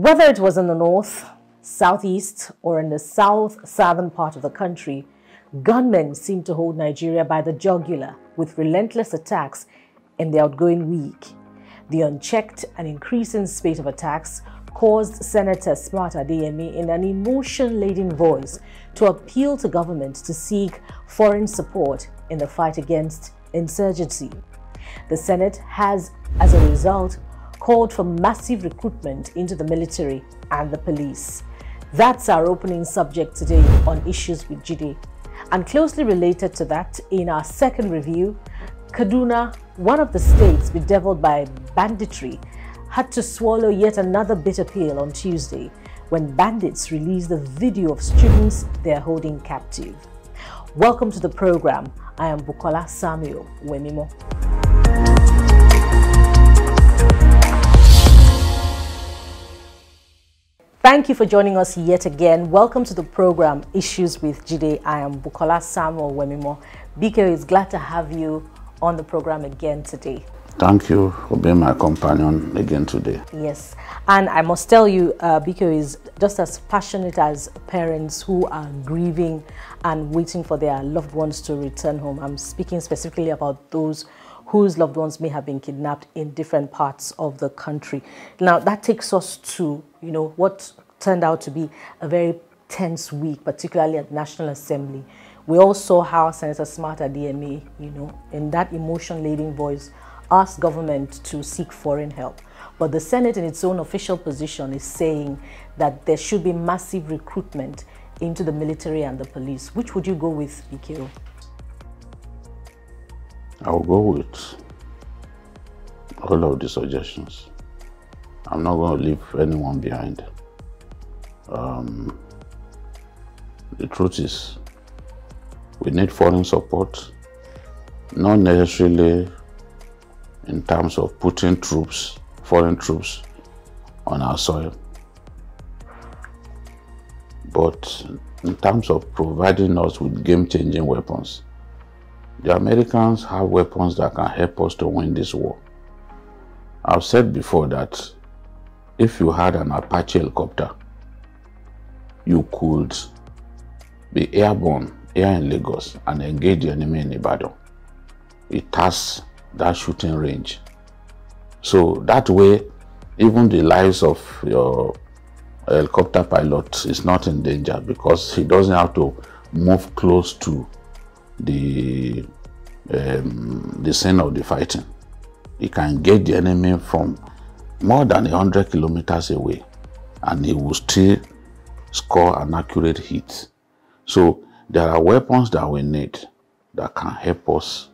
Whether it was in the north, southeast, or in the southern part of the country, gunmen seem to hold Nigeria by the jugular with relentless attacks in the outgoing week. The unchecked and increasing spate of attacks caused Senator Smart Adeyemi in an emotion-laden voice to appeal to government to seek foreign support in the fight against insurgency. The Senate has, as a result, called for massive recruitment into the military and the police. That's our opening subject today on Issues with Jide. And closely related to that, in our second review, Kaduna, one of the states bedeviled by banditry, had to swallow yet another bitter pill on Tuesday when bandits released the video of students they are holding captive. Welcome to the program. I am Bukola Samuel Wemimo. Thank you for joining us yet again. Welcome to the program Issues with Jide. I am Bukola Samuel Wemimo. Biko is glad to have you on the program again today. Thank you for being my companion again today. Yes, and I must tell you, Biko is just as passionate as parents who are grieving and waiting for their loved ones to return home. I'm speaking specifically about those whose loved ones may have been kidnapped in different parts of the country. Now, that takes us to, what turned out to be a very tense week, particularly at the National Assembly. We all saw how Senator Smart Adeyemi, in that emotion-laden voice, asked government to seek foreign help. But the Senate, in its own official position, is saying that there should be massive recruitment into the military and the police. Which would you go with, Biko? I'll go with all of the suggestions. I'm not going to leave anyone behind. The truth is, we need foreign support, not necessarily in terms of putting foreign troops on our soil, but in terms of providing us with game-changing weapons. The Americans have weapons that can help us to win this war. I've said before that if you had an Apache helicopter, you could be airborne here in Lagos and engage the enemy in Ibadan. It has that shooting range. So that way, even the lives of your helicopter pilot is not in danger because he doesn't have to move close to the scene of the fighting. He can engage the enemy from more than 100 kilometers away and he will still score an accurate hit. So there are weapons that we need that can help us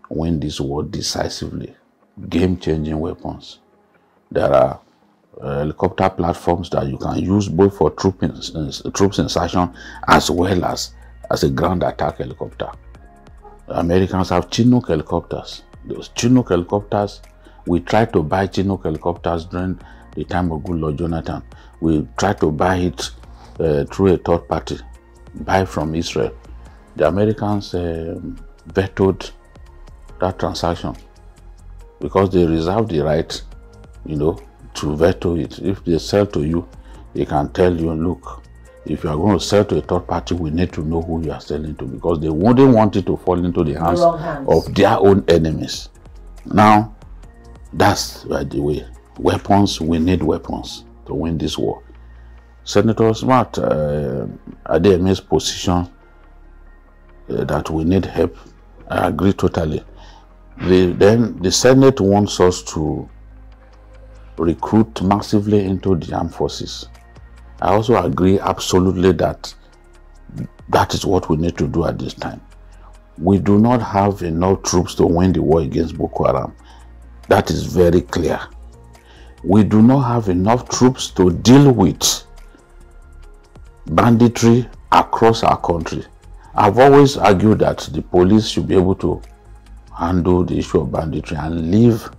win this war decisively. Game-changing weapons. There are helicopter platforms that you can use both for troops insertion as well as a ground attack helicopter. The Americans have Chinook helicopters. Those Chinook helicopters, we tried to buy Chinook helicopters during the time of Goodluck Jonathan. We tried to buy it through a third party, buy from Israel. The Americans vetoed that transaction because they reserve the right, to veto it. If they sell to you, they can tell you, look, if you are going to sell to a third party, we need to know who you are selling to because they wouldn't want it to fall into the hands of their own enemies. Now, that's the way. Weapons, we need weapons to win this war. Senator Smart Adeyemi's position that we need help, I agree totally. Then the Senate wants us to recruit massively into the armed forces. I also agree absolutely that is what we need to do at this time. We do not have enough troops to win the war against Boko Haram. That is very clear. We do not have enough troops to deal with banditry across our country. I've always argued that the police should be able to handle the issue of banditry and leave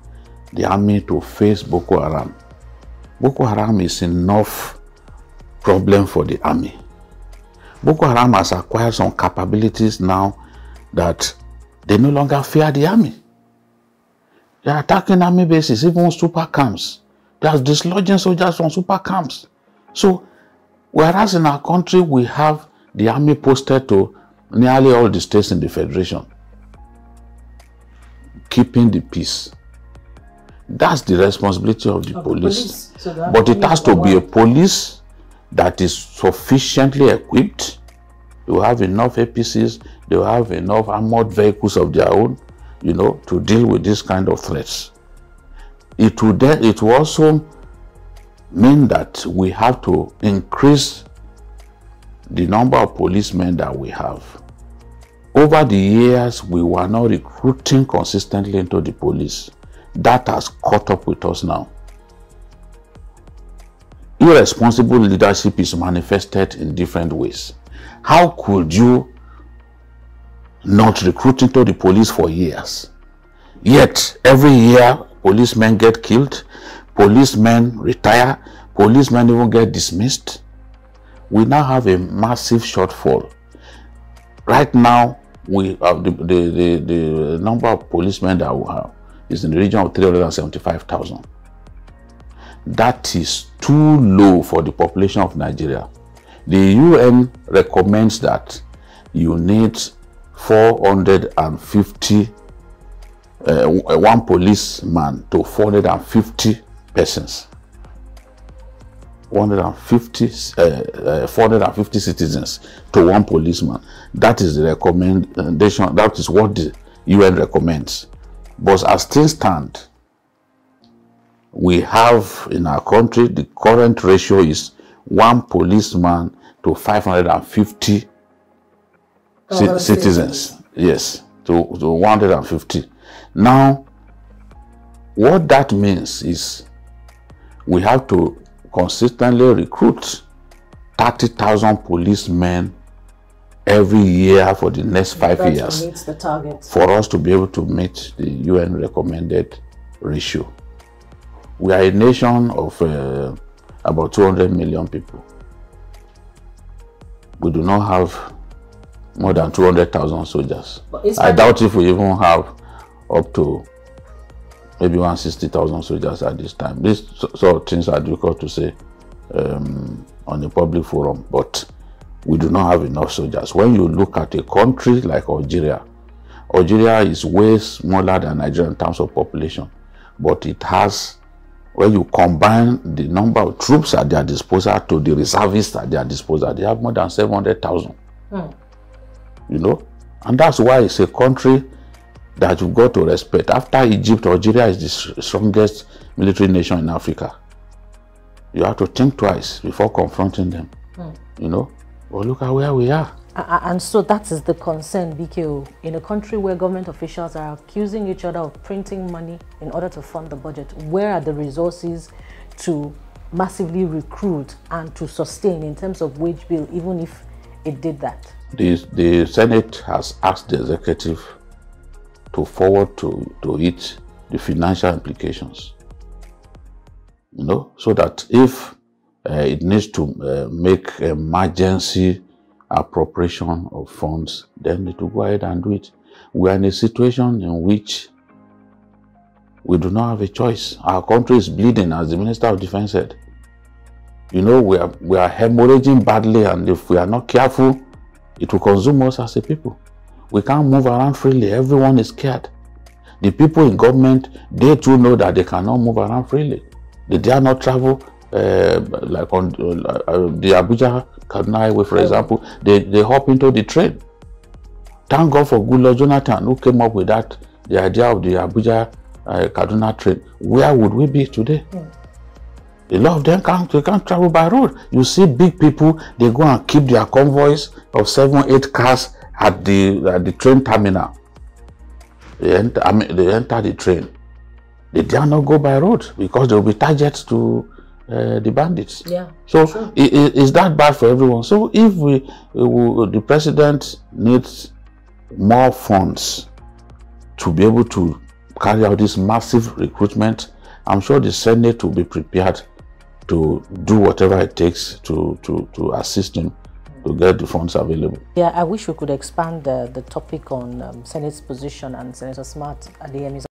the army to face Boko Haram. Boko Haram is enough problem for the army. Boko Haram has acquired some capabilities now that they no longer fear the army. They are attacking army bases, even super camps. They are dislodging soldiers from super camps. So, whereas in our country we have the army posted to nearly all the states in the federation, keeping the peace. That's the responsibility of the police. So but it has to be a police that is sufficiently equipped. They will have enough APCs, they will have enough armored vehicles of their own, you know, to deal with this kind of threats. It will also mean that we have to increase the number of policemen that we have. Over the years, we were not recruiting consistently into the police. That has caught up with us now. Irresponsible leadership is manifested in different ways. How could you not recruit into the police for years? Yet, every year, policemen get killed, policemen retire, policemen even get dismissed. We now have a massive shortfall. Right now, we have the number of policemen that we have is in the region of 375,000. That is too low for the population of Nigeria. The UN recommends that you need 450, one policeman to 450 persons. 450 citizens to one policeman. That is the recommendation. That is what the UN recommends. But as things stand, we have in our country, the current ratio is one policeman to 550 citizens. Yes, to 150. Now, what that means is we have to consistently recruit 30,000 policemen every year for the next 5 years meets the target. For us to be able to meet the UN recommended ratio. We are a nation of about 200 million people. We do not have more than 200,000 soldiers. I doubt if we even have up to maybe 160,000 soldiers at this time. These sort of things are difficult to say on a public forum, but we do not have enough soldiers. When you look at a country like Algeria, Algeria is way smaller than Nigeria in terms of population, but it has, when you combine the number of troops at their disposal to the reservists at their disposal, they have more than 700,000. You know, and that's why it's a country that you've got to respect. After Egypt, Algeria is the strongest military nation in Africa. You have to think twice before confronting them. You know, well, look at where we are. And so that is the concern, BKO. In a country where government officials are accusing each other of printing money in order to fund the budget, where are the resources to massively recruit and to sustain in terms of wage bill, even if it did that? The Senate has asked the executive to forward to it the financial implications, you know, so that if it needs to make emergency appropriation of funds, then it will go ahead and do it. We are in a situation in which we do not have a choice. Our country is bleeding, as the Minister of Defense said. You know, we are hemorrhaging badly, and if we are not careful, it will consume us as a people. We can't move around freely. Everyone is scared. The people in government, they too know that they cannot move around freely. They dare not travel, like on the Abuja-Kaduna highway, for example. They hop into the train. Thank God for Goodluck Jonathan, who came up with that, the idea of the Abuja-Kaduna train. Where would we be today? A lot of them can't travel by road. You see big people, they go and keep their convoys of 7, 8 cars at the train terminal. They enter the train. They dare not go by road because they will be targets to the bandits. Yeah. So it's that bad for everyone. So if the president needs more funds to be able to carry out this massive recruitment, I'm sure the Senate will be prepared to do whatever it takes to assist him to get the funds available. Yeah, I wish we could expand the topic on Senate's position and Senator Smart Adeyemi's